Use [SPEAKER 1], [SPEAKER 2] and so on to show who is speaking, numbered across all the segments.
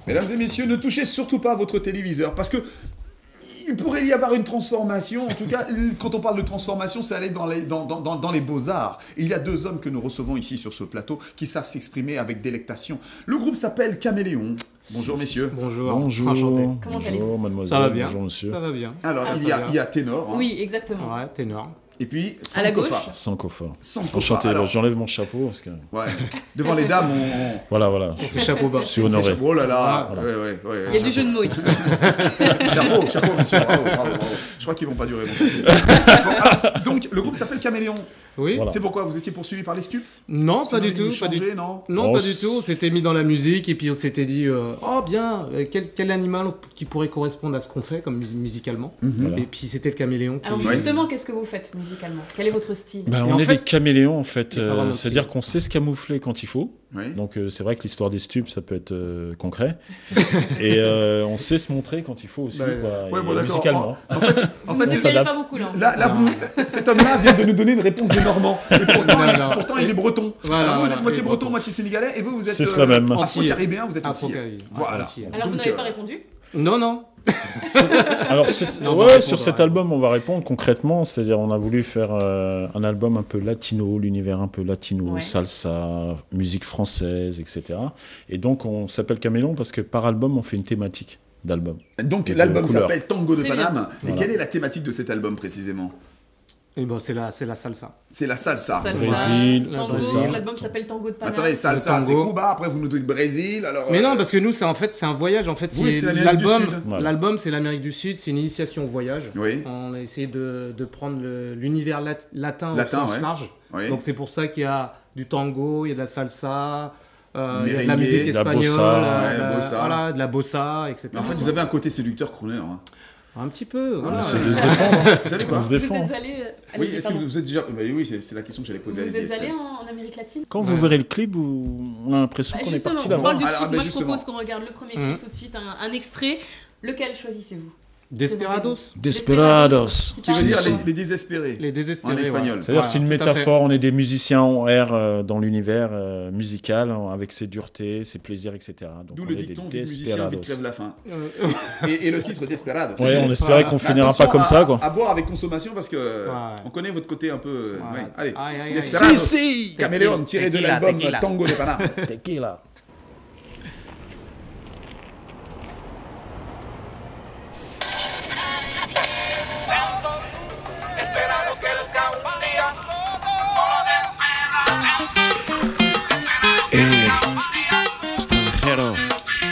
[SPEAKER 1] Mesdames et messieurs, ne touchez surtout pas à votre téléviseur parce que il pourrait y avoir une transformation. En tout cas, quand on parle de transformation, c'est aller dans les beaux-arts. Et il y a deux hommes que nous recevons ici sur ce plateau qui savent s'exprimer avec délectation. Le groupe s'appelle Caméléon. Bonjour messieurs.
[SPEAKER 2] Bonjour.
[SPEAKER 3] Bonjour.
[SPEAKER 2] Enchanté.
[SPEAKER 4] Comment allez-vous?
[SPEAKER 3] Bonjour mademoiselle.
[SPEAKER 2] Ça va bien.
[SPEAKER 3] Bonjour monsieur.
[SPEAKER 2] Ça va bien.
[SPEAKER 1] Alors, il y a ténor. Hein.
[SPEAKER 4] Oui, exactement.
[SPEAKER 2] Ouais, ténor.
[SPEAKER 1] Et puis,
[SPEAKER 4] À la gauche.
[SPEAKER 1] Sankofa.
[SPEAKER 3] Sankofa.
[SPEAKER 1] Sankofa.
[SPEAKER 3] Enchanté.
[SPEAKER 1] Alors,
[SPEAKER 3] J'enlève mon chapeau parce que.
[SPEAKER 1] ouais. Devant les dames, on...
[SPEAKER 3] Voilà.
[SPEAKER 2] On fait chapeau bas.
[SPEAKER 3] Je suis honoré.
[SPEAKER 1] Oh là là.
[SPEAKER 3] Voilà.
[SPEAKER 1] Ouais.
[SPEAKER 4] Il y a du jeu de mots ici.
[SPEAKER 1] Chapeau, monsieur. Bravo. Je crois qu'ils vont pas durer longtemps. Bon, alors, donc, le groupe s'appelle Caméléon.
[SPEAKER 2] Oui.
[SPEAKER 3] Voilà.
[SPEAKER 1] C'est pourquoi vous étiez poursuivi par les stupes?
[SPEAKER 2] Non, pas du
[SPEAKER 1] Sinon,
[SPEAKER 2] tout.
[SPEAKER 1] ils
[SPEAKER 2] Pas du...
[SPEAKER 1] changeaient, non?
[SPEAKER 2] Non,
[SPEAKER 3] Oh,
[SPEAKER 2] pas du tout. On s'était mis dans la musique et puis on s'était dit oh bien, quel animal qui pourrait correspondre à ce qu'on fait comme musicalement.
[SPEAKER 3] Voilà.
[SPEAKER 2] Et puis c'était le caméléon.
[SPEAKER 4] Alors
[SPEAKER 2] qui...
[SPEAKER 4] justement, qu'est-ce que vous faites musicalement? Quel est votre style?
[SPEAKER 3] Ben,
[SPEAKER 2] Et
[SPEAKER 3] on
[SPEAKER 2] en
[SPEAKER 3] est
[SPEAKER 2] fait,
[SPEAKER 3] des caméléons en fait.
[SPEAKER 2] il y a pas vraiment de
[SPEAKER 3] C'est-à-dire
[SPEAKER 2] style.
[SPEAKER 3] qu'on sait se camoufler quand il faut.
[SPEAKER 1] Oui.
[SPEAKER 3] Donc c'est vrai que l'histoire des stupes, ça peut être concret. Et on sait se montrer quand il faut aussi.
[SPEAKER 2] Bah,
[SPEAKER 3] quoi,
[SPEAKER 1] Ouais,
[SPEAKER 3] et
[SPEAKER 1] bon, d'accord.
[SPEAKER 3] musicalement.
[SPEAKER 1] En fait,
[SPEAKER 4] Vous ne
[SPEAKER 1] c'est-
[SPEAKER 4] décalez
[SPEAKER 3] s'adapte.
[SPEAKER 4] pas beaucoup là.
[SPEAKER 1] là cet homme-là vient de nous donner une réponse de Normand. Et pourtant, il est breton.
[SPEAKER 2] Voilà,
[SPEAKER 1] Alors, vous
[SPEAKER 2] voilà,
[SPEAKER 1] êtes moitié
[SPEAKER 2] il est
[SPEAKER 1] breton,
[SPEAKER 2] breton.
[SPEAKER 1] moitié sénégalais, et vous êtes
[SPEAKER 3] C'est cela même.
[SPEAKER 1] afro-caribéen, vous êtes antillais.
[SPEAKER 2] Afro-caribéen.
[SPEAKER 1] Voilà.
[SPEAKER 2] Antillais.
[SPEAKER 4] Alors vous
[SPEAKER 1] Donc,
[SPEAKER 4] n'avez pas répondu?
[SPEAKER 2] Non.
[SPEAKER 3] Alors,
[SPEAKER 2] Non, on va répondre,
[SPEAKER 3] sur cet
[SPEAKER 2] ouais.
[SPEAKER 3] album, on va répondre concrètement. C'est-à-dire, on a voulu faire un album un peu latino, l'univers un peu latino,
[SPEAKER 4] Ouais.
[SPEAKER 3] salsa, musique française, etc. Et donc, on s'appelle Caméléon parce que par album, on fait une thématique d'album.
[SPEAKER 1] Donc,
[SPEAKER 3] Et de
[SPEAKER 1] l'album
[SPEAKER 3] couleur.
[SPEAKER 1] s'appelle Tango de
[SPEAKER 4] Très
[SPEAKER 1] Paname. Et
[SPEAKER 3] Voilà.
[SPEAKER 1] quelle est la thématique de cet album précisément?
[SPEAKER 2] Et ben c'est la salsa.
[SPEAKER 1] C'est la salsa.
[SPEAKER 4] Salsa,
[SPEAKER 3] Brésil,
[SPEAKER 4] tango,
[SPEAKER 3] Brésil.
[SPEAKER 4] l'album s'appelle Tango de Paname.
[SPEAKER 1] Attendez, salsa,
[SPEAKER 2] Le
[SPEAKER 1] c'est
[SPEAKER 2] tango.
[SPEAKER 1] Cuba, après vous nous dites Brésil, alors...
[SPEAKER 2] Mais non, parce que nous, c'est un voyage. En fait,
[SPEAKER 1] Oui, c'est l'Amérique du Sud.
[SPEAKER 3] Voilà.
[SPEAKER 2] L'album, c'est l'Amérique du Sud. C'est une initiation au voyage.
[SPEAKER 1] Oui.
[SPEAKER 2] On a essayé de prendre l'univers latin au
[SPEAKER 1] Latin,
[SPEAKER 2] sens
[SPEAKER 1] ouais.
[SPEAKER 2] large.
[SPEAKER 1] Oui.
[SPEAKER 2] Donc c'est pour ça qu'il y a du tango, il y a de la salsa, il y a de
[SPEAKER 1] Merengue,
[SPEAKER 2] la musique
[SPEAKER 3] de la
[SPEAKER 2] espagnole,
[SPEAKER 3] bossa.
[SPEAKER 1] Ouais, bossa.
[SPEAKER 2] voilà, de la bossa, etc.
[SPEAKER 1] Mais en fait, vous avez un côté séducteur crooner. Hein.
[SPEAKER 2] Un petit peu. Voilà.
[SPEAKER 3] C'est de se défendre. hein.
[SPEAKER 1] Vous savez
[SPEAKER 3] On
[SPEAKER 1] quoi
[SPEAKER 3] se
[SPEAKER 4] Vous
[SPEAKER 3] défend.
[SPEAKER 4] êtes allé...
[SPEAKER 1] Oui,
[SPEAKER 4] allez-y,
[SPEAKER 1] est-ce que
[SPEAKER 4] pardon.
[SPEAKER 1] vous êtes déjà... Bah oui, c'est la question que j'allais poser à
[SPEAKER 4] Vous
[SPEAKER 1] Allez-y,
[SPEAKER 4] êtes allé
[SPEAKER 1] Estelle.
[SPEAKER 4] en Amérique latine?
[SPEAKER 3] Quand vous verrez le clip, on a l'impression
[SPEAKER 4] Bah,
[SPEAKER 3] qu'on est
[SPEAKER 4] justement,
[SPEAKER 3] parti
[SPEAKER 4] on
[SPEAKER 3] là-bas.
[SPEAKER 4] parle du
[SPEAKER 1] Alors,
[SPEAKER 4] clip.
[SPEAKER 1] bah,
[SPEAKER 4] Moi, je
[SPEAKER 1] justement.
[SPEAKER 4] propose qu'on regarde le premier clip tout de suite, un extrait. Lequel choisissez-vous?
[SPEAKER 2] Desperados.
[SPEAKER 3] Desperados.
[SPEAKER 4] Qui
[SPEAKER 1] Qui veut
[SPEAKER 4] parle
[SPEAKER 1] dire
[SPEAKER 4] de-
[SPEAKER 1] les désespérés.
[SPEAKER 2] Les désespérés.
[SPEAKER 1] En espagnol.
[SPEAKER 2] ouais.
[SPEAKER 3] C'est-à-dire,
[SPEAKER 2] Voilà,
[SPEAKER 3] c'est une
[SPEAKER 2] tout à fait.
[SPEAKER 3] métaphore, on est des musiciens en air dans l'univers musical, avec ses duretés, ses plaisirs, etc. Donc,
[SPEAKER 1] D'où
[SPEAKER 3] on
[SPEAKER 1] le
[SPEAKER 3] est des
[SPEAKER 1] dicton, vite musicien, vite
[SPEAKER 3] desperados.
[SPEAKER 1] crève la faim.
[SPEAKER 2] Euh,
[SPEAKER 1] Et le titre Desperados.
[SPEAKER 3] Ouais, on espérait
[SPEAKER 2] Voilà.
[SPEAKER 3] qu'on
[SPEAKER 1] Mais
[SPEAKER 3] finira pas
[SPEAKER 1] attention
[SPEAKER 3] comme
[SPEAKER 1] à-
[SPEAKER 3] ça, quoi.
[SPEAKER 1] À boire avec consommation parce que
[SPEAKER 2] Ouais.
[SPEAKER 1] on connaît votre côté un peu.
[SPEAKER 2] Ouais.
[SPEAKER 1] Ouais. Allez,
[SPEAKER 2] Aïe, aïe, aïe.
[SPEAKER 1] Desperados.
[SPEAKER 3] Si.
[SPEAKER 1] Caméléon tiré de
[SPEAKER 2] Tequila,
[SPEAKER 1] l'album
[SPEAKER 2] tequila.
[SPEAKER 1] Tango de Paname.
[SPEAKER 3] Tequila.
[SPEAKER 5] Esperamos que luzca un día como
[SPEAKER 6] Extranjero,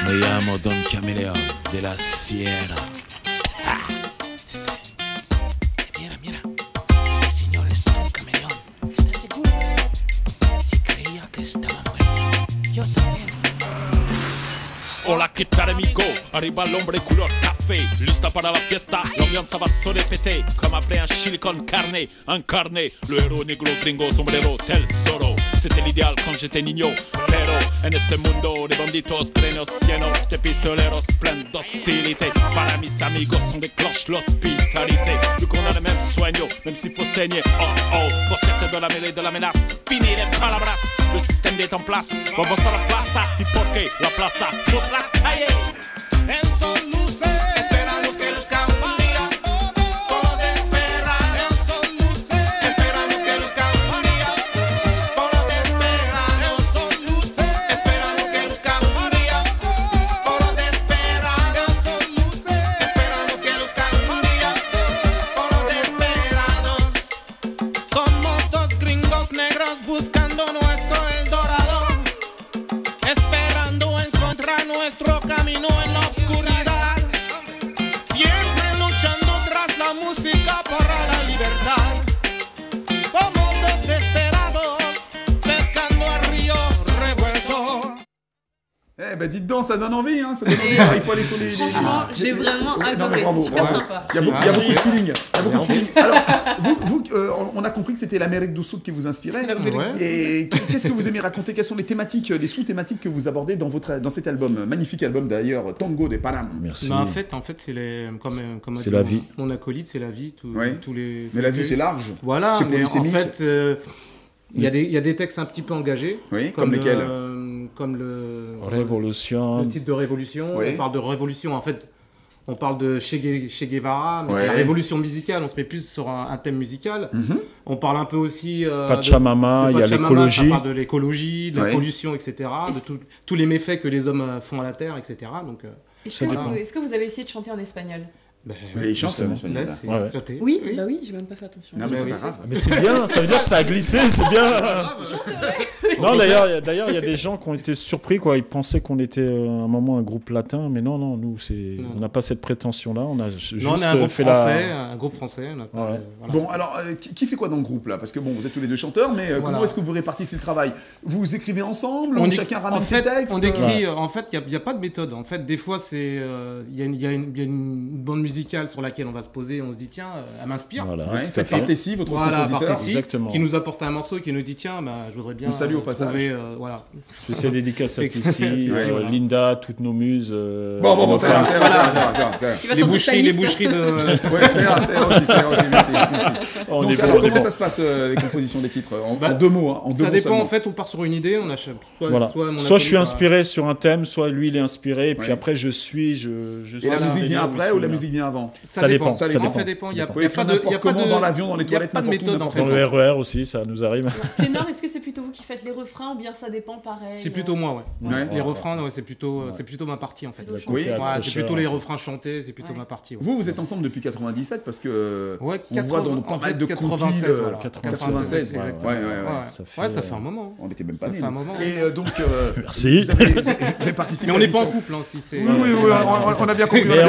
[SPEAKER 6] me llamo Don Caméléon de la Sierra. Mira, este señor es Don Caméléon. ¿Estás seguro? Si creía que estaba muerto, yo también.
[SPEAKER 7] Hola, ¿qué tal amigo? Arriba el hombre color café, lista para la fiesta, la ambiance va se répéter, comme après un chili con carne, incarné, le héros negro gringo sombrero tel Zorro, c'était l'idéal quand j'étais niño, pero en este mundo de banditos plenos llenos de pistoleros plein d'hostilité, para mis amigos son des cloches l'hospitalité, vu qu'on a le même sueño, même s'il faut saigner, oh, pour sortir de la mêlée de la menace, fini les palabras, le système est en place, vamos a la plaza, si porque la plaza, pues la calle.
[SPEAKER 5] El sol luce. Esperamos que luzca un día como desesperar. El sol luce. Esperamos que luzca un día como desesperar. El sol luce. Esperamos que luzca un día como desesperar. El sol luce. Esperamos que luzca un día como desesperados. Somos dos gringos negros buscando nuestro Eldorado, esperando encontrar nuestro camino en la oscuridad, siempre luchando tras la música para la libertad. Somos dos desesperados, pescando al río revuelto.
[SPEAKER 1] Eh ben dites donc, ça donne envie, hein, ça donne envie.
[SPEAKER 4] Et
[SPEAKER 1] Alors, il faut aller sur les...
[SPEAKER 4] Franchement, j'ai vraiment
[SPEAKER 1] Ouais, non, mais
[SPEAKER 4] adoré.
[SPEAKER 1] bravo,
[SPEAKER 4] Super
[SPEAKER 1] bravo.
[SPEAKER 4] sympa.
[SPEAKER 1] Il y a beaucoup,
[SPEAKER 2] Merci.
[SPEAKER 1] de feeling. Il y a beaucoup de feeling. Alors, vous on a compris que c'était l'Amérique du Sud qui vous inspirait.
[SPEAKER 2] Ouais.
[SPEAKER 1] Et qu'est-ce que vous aimez raconter? Quelles sont les thématiques, les sous-thématiques que vous abordez dans cet album? Magnifique album d'ailleurs, Tango de Paname.
[SPEAKER 3] Merci.
[SPEAKER 2] Mais en fait, c'est comme a
[SPEAKER 3] C'est
[SPEAKER 2] dit
[SPEAKER 3] la
[SPEAKER 2] mon-
[SPEAKER 3] vie.
[SPEAKER 2] Mon acolyte, c'est la vie.
[SPEAKER 1] Ouais.
[SPEAKER 2] Tous les.
[SPEAKER 1] Mais la vue, c'est large.
[SPEAKER 2] Voilà,
[SPEAKER 1] C'est
[SPEAKER 2] mais en
[SPEAKER 1] polysémique.
[SPEAKER 2] fait, il y a des textes un petit peu engagés.
[SPEAKER 1] Oui, comme lesquels
[SPEAKER 2] comme le
[SPEAKER 3] Révolution.
[SPEAKER 2] titre de Révolution.
[SPEAKER 1] Oui.
[SPEAKER 2] On parle de Révolution. En fait, on parle de Che Guevara, mais
[SPEAKER 1] Ouais.
[SPEAKER 2] c'est la révolution musicale. On se met plus sur un thème musical. On parle un peu aussi
[SPEAKER 3] Pachamama, il y a
[SPEAKER 2] Pachamama,
[SPEAKER 3] l'écologie.
[SPEAKER 2] Ça parle de l'écologie, de la
[SPEAKER 1] Ouais.
[SPEAKER 2] pollution, etc. De tous les méfaits que les hommes font à la terre, etc. Donc,
[SPEAKER 4] Est-ce
[SPEAKER 3] dépend.
[SPEAKER 4] que vous avez essayé de chanter en espagnol?
[SPEAKER 2] ben,
[SPEAKER 1] Oui, il chante en
[SPEAKER 2] justement,
[SPEAKER 1] espagnol,
[SPEAKER 2] là,
[SPEAKER 1] là.
[SPEAKER 2] c'est
[SPEAKER 3] Ouais, ouais.
[SPEAKER 2] chanté.
[SPEAKER 4] Oui, bah oui, j'ai même pas fait attention.
[SPEAKER 1] Non, mais c'est
[SPEAKER 2] oui.
[SPEAKER 1] pas grave.
[SPEAKER 3] Mais c'est bien, ça veut dire que ça a glissé, c'est bien. Non, d'ailleurs, il y a des gens qui ont été surpris, quoi. Ils pensaient qu'on était à un moment un groupe latin, mais non, nous, on n'a pas cette prétention-là. On a juste
[SPEAKER 2] Non, on est un groupe
[SPEAKER 3] fait
[SPEAKER 2] français, un groupe français. On a pas,
[SPEAKER 3] Ouais.
[SPEAKER 2] voilà.
[SPEAKER 1] Bon, alors, qui fait quoi dans le groupe là? Parce que bon, vous êtes tous les deux chanteurs, mais comment
[SPEAKER 2] Voilà.
[SPEAKER 1] est-ce que vous répartissez le travail? Vous écrivez ensemble
[SPEAKER 2] On
[SPEAKER 1] ou
[SPEAKER 2] é-
[SPEAKER 1] chacun ramène
[SPEAKER 2] en
[SPEAKER 1] ses
[SPEAKER 2] fait,
[SPEAKER 1] textes?
[SPEAKER 2] On écrit, en fait, il n'y a pas de méthode. En fait, des fois, il y a une bande musicale sur laquelle on va se poser, on se dit, tiens, elle m'inspire.
[SPEAKER 3] Voilà,
[SPEAKER 1] Ouais,
[SPEAKER 3] tout à
[SPEAKER 1] faites
[SPEAKER 3] fait.
[SPEAKER 1] Partessi, votre
[SPEAKER 2] Voilà,
[SPEAKER 1] compositeur.
[SPEAKER 2] Partessi,
[SPEAKER 3] Exactement.
[SPEAKER 2] qui nous apporte un morceau et qui nous dit, tiens, bah, je voudrais bien
[SPEAKER 1] On le salue au passage.
[SPEAKER 2] trouver, voilà.
[SPEAKER 3] Spéciale dédicace à Tissi,
[SPEAKER 2] Ouais, voilà.
[SPEAKER 3] Linda, toutes nos muses.
[SPEAKER 1] Bon, c'est
[SPEAKER 3] enfin,
[SPEAKER 1] vrai, c'est vrai, c'est vrai, c'est vrai, c'est vrai.
[SPEAKER 4] Il va
[SPEAKER 2] Les
[SPEAKER 4] sortir sa
[SPEAKER 2] boucheries,
[SPEAKER 4] liste.
[SPEAKER 2] de...
[SPEAKER 1] Ouais, c'est vrai aussi, merci.
[SPEAKER 3] on
[SPEAKER 1] Donc
[SPEAKER 3] est bon,
[SPEAKER 1] alors,
[SPEAKER 3] on est
[SPEAKER 1] comment
[SPEAKER 3] bon.
[SPEAKER 1] ça se passe les compositions des titres en
[SPEAKER 2] Bah,
[SPEAKER 1] deux mots, hein, en deux
[SPEAKER 2] Ça
[SPEAKER 1] mots
[SPEAKER 2] dépend,
[SPEAKER 1] seulement.
[SPEAKER 2] en fait, on part sur une idée, on a
[SPEAKER 3] Voilà.
[SPEAKER 2] mon
[SPEAKER 3] Soit je suis
[SPEAKER 2] atelier,
[SPEAKER 3] inspiré sur un thème, soit lui il est inspiré, et puis
[SPEAKER 1] Ouais.
[SPEAKER 3] après je suis. Je
[SPEAKER 1] Et la
[SPEAKER 3] suis
[SPEAKER 1] musique
[SPEAKER 3] un
[SPEAKER 1] vient
[SPEAKER 3] délire,
[SPEAKER 1] après
[SPEAKER 3] je
[SPEAKER 1] ou
[SPEAKER 3] suis
[SPEAKER 1] la
[SPEAKER 3] là.
[SPEAKER 1] musique vient avant?
[SPEAKER 3] Ça dépend,
[SPEAKER 1] ça
[SPEAKER 2] En
[SPEAKER 1] dépend.
[SPEAKER 2] fait, dépend. Il y a
[SPEAKER 1] Vous pouvez
[SPEAKER 2] pas
[SPEAKER 1] écrire
[SPEAKER 2] de, il y a
[SPEAKER 1] n'importe
[SPEAKER 2] pas
[SPEAKER 1] comment
[SPEAKER 2] de-
[SPEAKER 1] dans l'avion, dans les
[SPEAKER 2] il y a
[SPEAKER 1] toilettes,
[SPEAKER 2] pas de
[SPEAKER 1] n'importe où,
[SPEAKER 2] méthode, en
[SPEAKER 1] n'importe
[SPEAKER 2] fait.
[SPEAKER 3] Dans le RER aussi, ça nous arrive.
[SPEAKER 4] Ténor, est-ce que c'est plutôt vous qui faites les refrains ou bien ça dépend pareil?
[SPEAKER 2] C'est plutôt moi, ouais.
[SPEAKER 1] Ouais.
[SPEAKER 2] Les refrains, ouais, c'est plutôt ma partie, en fait.
[SPEAKER 4] Plutôt
[SPEAKER 1] Oui.
[SPEAKER 4] chanter.
[SPEAKER 2] Ouais, c'est
[SPEAKER 3] Accrocheur.
[SPEAKER 2] plutôt les refrains chantés, c'est plutôt
[SPEAKER 4] Ouais.
[SPEAKER 2] ma partie. Ouais.
[SPEAKER 1] Vous êtes ensemble depuis 97 parce que
[SPEAKER 2] Ouais,
[SPEAKER 1] on voit dans pas
[SPEAKER 2] en
[SPEAKER 1] mal
[SPEAKER 2] fait,
[SPEAKER 1] de
[SPEAKER 2] 96,
[SPEAKER 1] compiles.
[SPEAKER 2] voilà.
[SPEAKER 1] 96,
[SPEAKER 2] exactement.
[SPEAKER 1] ouais.
[SPEAKER 3] Ça
[SPEAKER 2] Ouais,
[SPEAKER 3] fait,
[SPEAKER 2] ça fait un moment.
[SPEAKER 1] On était même pas
[SPEAKER 2] Ça
[SPEAKER 1] nés.
[SPEAKER 2] fait un
[SPEAKER 1] nous.
[SPEAKER 2] moment.
[SPEAKER 1] Et donc,
[SPEAKER 3] Merci.
[SPEAKER 1] vous avez participé
[SPEAKER 2] Mais on
[SPEAKER 1] à
[SPEAKER 2] n'est pas en
[SPEAKER 1] différents-
[SPEAKER 2] couple, hein, si c'est.
[SPEAKER 1] Oui, on a bien compris.
[SPEAKER 3] Mais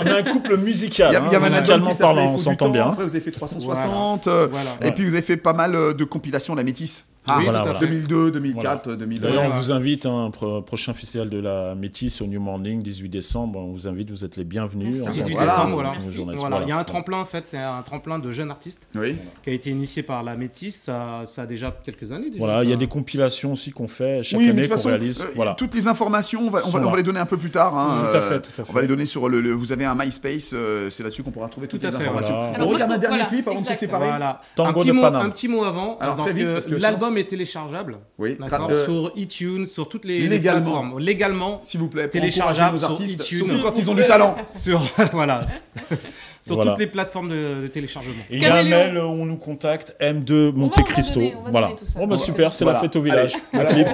[SPEAKER 3] on a un couple musical.
[SPEAKER 1] Il y a un album
[SPEAKER 3] musicalement
[SPEAKER 1] qui s'appelait
[SPEAKER 3] parlant,
[SPEAKER 1] Il
[SPEAKER 3] on
[SPEAKER 1] faut du
[SPEAKER 3] s'entend
[SPEAKER 1] temps.
[SPEAKER 3] bien.
[SPEAKER 1] Après, vous avez fait 360.
[SPEAKER 2] Voilà.
[SPEAKER 1] Et puis, vous avez fait pas mal de compilations, La Métisse.
[SPEAKER 2] Oui,
[SPEAKER 3] voilà,
[SPEAKER 2] tout à
[SPEAKER 3] voilà.
[SPEAKER 2] fait.
[SPEAKER 1] 2002, 2004, 2000.
[SPEAKER 3] D'ailleurs, on
[SPEAKER 2] Voilà.
[SPEAKER 3] vous invite à un prochain festival de la Métisse au New Morning, 18 décembre. On vous invite, vous êtes les bienvenus.
[SPEAKER 4] Merci.
[SPEAKER 3] En tant
[SPEAKER 2] 18
[SPEAKER 3] que-
[SPEAKER 1] Voilà.
[SPEAKER 2] décembre, voilà.
[SPEAKER 3] Merci. journalistes,
[SPEAKER 2] Voilà.
[SPEAKER 3] voilà.
[SPEAKER 2] Il y a un tremplin, en fait, c'est un tremplin de jeunes artistes
[SPEAKER 1] Oui.
[SPEAKER 2] qui a été initié par la Métis. Ça a déjà quelques années. Déjà,
[SPEAKER 3] Voilà, il y a
[SPEAKER 2] ça.
[SPEAKER 3] des compilations aussi qu'on fait chaque
[SPEAKER 1] Oui, mais de
[SPEAKER 3] année
[SPEAKER 1] toute
[SPEAKER 3] qu'on
[SPEAKER 1] façon,
[SPEAKER 3] réalise. Voilà.
[SPEAKER 1] toutes les informations, on va
[SPEAKER 3] Sont là.
[SPEAKER 1] les donner un peu plus tard. Hein,
[SPEAKER 3] Tout à fait, tout à fait.
[SPEAKER 1] On va les donner sur vous avez un MySpace, c'est là-dessus qu'on pourra trouver toutes
[SPEAKER 2] Tout à
[SPEAKER 1] les
[SPEAKER 2] fait,
[SPEAKER 1] informations.
[SPEAKER 3] voilà.
[SPEAKER 1] On
[SPEAKER 4] Alors, moi,
[SPEAKER 1] regarde
[SPEAKER 4] je
[SPEAKER 1] un dernier
[SPEAKER 4] voilà,
[SPEAKER 1] clip avant de se
[SPEAKER 4] exact.
[SPEAKER 1] séparer.
[SPEAKER 2] Voilà.
[SPEAKER 3] Tango
[SPEAKER 2] un,
[SPEAKER 3] de
[SPEAKER 2] petit
[SPEAKER 3] Paname.
[SPEAKER 2] un petit mot avant.
[SPEAKER 1] Alors,
[SPEAKER 2] Donc,
[SPEAKER 1] très vite, parce que
[SPEAKER 2] l'album est téléchargeable.
[SPEAKER 1] Oui.
[SPEAKER 2] D'accord. Sur iTunes, sur toutes les
[SPEAKER 1] Légalement.
[SPEAKER 2] plateformes. Légalement.
[SPEAKER 1] S'il vous plaît, pour
[SPEAKER 2] Téléchargeable
[SPEAKER 1] encourager nos
[SPEAKER 2] sur
[SPEAKER 1] artistes,
[SPEAKER 2] iTunes.
[SPEAKER 1] surtout quand ils ont du talent.
[SPEAKER 2] Sur voilà. Sur
[SPEAKER 3] Voilà.
[SPEAKER 2] toutes les plateformes de téléchargement.
[SPEAKER 3] Et il y a un
[SPEAKER 4] Caméléon.
[SPEAKER 3] mail où on nous contacte, M2 Monte
[SPEAKER 4] va
[SPEAKER 3] Cristo.
[SPEAKER 4] donner, on va
[SPEAKER 3] Voilà.
[SPEAKER 4] donner tout ça.
[SPEAKER 3] Oh, bah super, c'est la
[SPEAKER 1] Voilà.
[SPEAKER 3] fête au village.
[SPEAKER 1] Allez,
[SPEAKER 3] Le clip.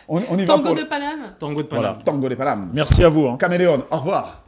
[SPEAKER 1] on y va
[SPEAKER 4] Tango
[SPEAKER 1] pour
[SPEAKER 4] de Paname.
[SPEAKER 2] Tango de
[SPEAKER 3] Voilà.
[SPEAKER 2] Paname.
[SPEAKER 1] Tango de Paname.
[SPEAKER 3] Merci à vous. hein.
[SPEAKER 1] Caméléon, au revoir.